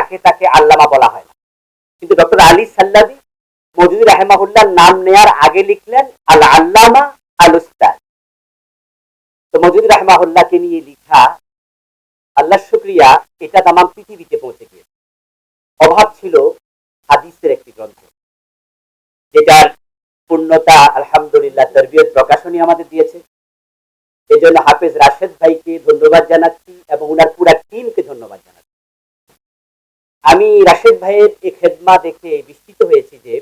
যাকে তাকে আল্লামা বলা হয় না। কিন্তু ডক্টর আলী সাল্লাবী মওদুদী রাহিমাহুল্লাহর নাম নেয়ার আগে লিখলেন আল আল্লামা আল উস্তাদ। তো মওদুদী রাহিমাহুল্লাহকে নিয়ে লিখা, আল্লাহর শুকরিয়া, এটা তামাম পৃথিবীতে পৌঁছে গিয়েছে। অভাব ছিল হাদিসের একটি গ্রন্থ, যেটার পূর্ণতা আলহামদুলিল্লাহ তরবিয়ত প্রকাশনী আমাদের দিয়েছে। এই জন্য হাফেজ রাশেদ ভাইকে ধন্যবাদ জানাচ্ছি এবং ওনার পুরা টিমকে ধন্যবাদ জানাচ্ছি। আমি রাশেদ ভাইয়ের এই খেদমা দেখে বিস্মিত হয়েছি যে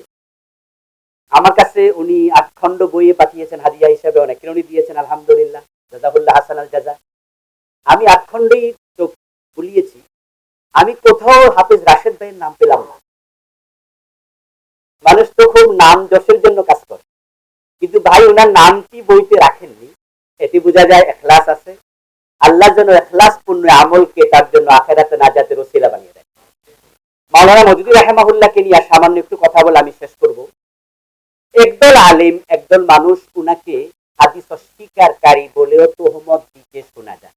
আমার কাছে উনি 8 খণ্ড বইয়ে পাঠিয়েছেন হাদিয়া হিসাবে, অনেকের উনি দিয়েছেন আলহামদুলিল্লাহ, জাযাকুল্লাহ হাসান আল জাযা। আমি 8 খণ্ডেই চোখ বুলিয়েছি, আমি কোথাও হাফেজ রাশেদ ভাইয়ের নাম পেলাম না। মানুষ তো খুব নাম যশের জন্য কাজ করে, কিন্তু ভাই ওনার নামটি বইতে রাখেননি, এটি বোঝা যায় ইখলাস আছে। আল্লাহ যেন ইখলাসপূর্ণ আমলকে তার জন্য আখিরাতে নাজাতের ওসিলা বানিয়ে দেয়। মাওলানা মওদুদী রাহিমাহুল্লাহকে নিয়ে সামান্য একটু কথা বলে আমি শেষ করব। একদল আলেম, একদল মানুষ উনাকে হাদিস অস্বীকারী বলেও তোহমত দিতে শোনা যায়।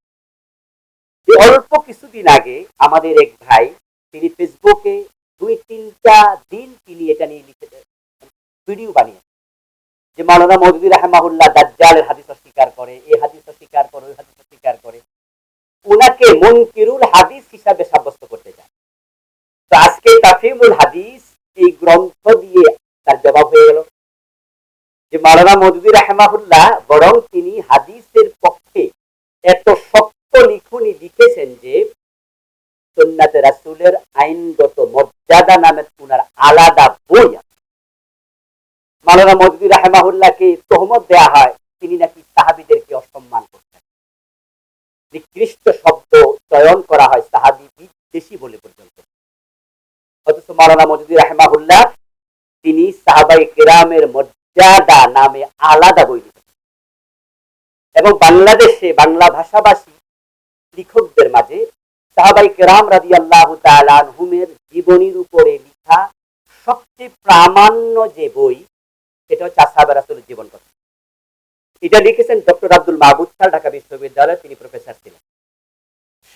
যে অল্প কিছুদিন আগে আমাদের এক ভাই, তিনি ফেসবুকে 2-3টা দিন তিনি এটা নিয়ে লিখে ভিডিও বানিয়ে, যে মাওলানা মওদুদী রাহিমাহুল্লাহ দাজ্জালের হাদিস অস্বীকার করে, এই হাদিস অস্বীকার করে, ওই হাদিস অস্বীকার করে, উনাকে মুনকিরুল হাদিস হিসাবে সাব্যস্ত করতে চায়। তো আজকে তাফহিমুল হাদিস এই গ্রন্থ দিয়ে তার জবাব হয়ে গেল যে মাওলানা মওদুদী রাহিমাহুল্লাহ বরং তিনি হাদিসের পক্ষে এত শক্ত লিখুনি লিখেছেন যে সুন্নাতে রাসূলের আইনগত মর্যাদা নামে উনার আলাদা বই আছে। মাওলানা মওদুদী রাহিমাহুল্লাহকে তোহমত দেয়া হয় তিনি নাকি সাহাবীদেরকে অসম্মান করতেন, নিকৃষ্ট শব্দ চয়ন করা হয় সাহাবী বিদ্বেষী বলে পর্যন্ত। অথচ মাওলানা মওদুদী রাহিমাহুল্লাহ তিনি সাহাবায়ে কেরামের মর্যাদা নামে আলাদা বই লিখেছেন এবং বাংলাদেশে বাংলা ভাষাভাষী লেখকদের মাঝে সাহাবায়ে কেরাম রাদিয়াল্লাহু তাআলা আনহুমের জীবনীর উপরে লেখা সবচেয়ে প্রামাণ্য যে বই, এটা হচ্ছে আসহাবে রাসূলের জীবন কথা। এটা লিখেছেন ডক্টর আব্দুল মাহবুব স্যার, ঢাকা বিশ্ববিদ্যালয়ে তিনি প্রফেসর ছিলেন।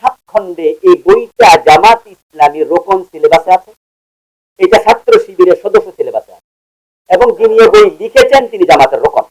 7 খণ্ডে এই বইটা জামাত ইসলামীর রোকন সিলেবাসে আছে, এটা ছাত্র শিবিরের সদস্য সিলেবাসে আছে এবং যিনি এই বই লিখেছেন তিনি জামাতের রোকন।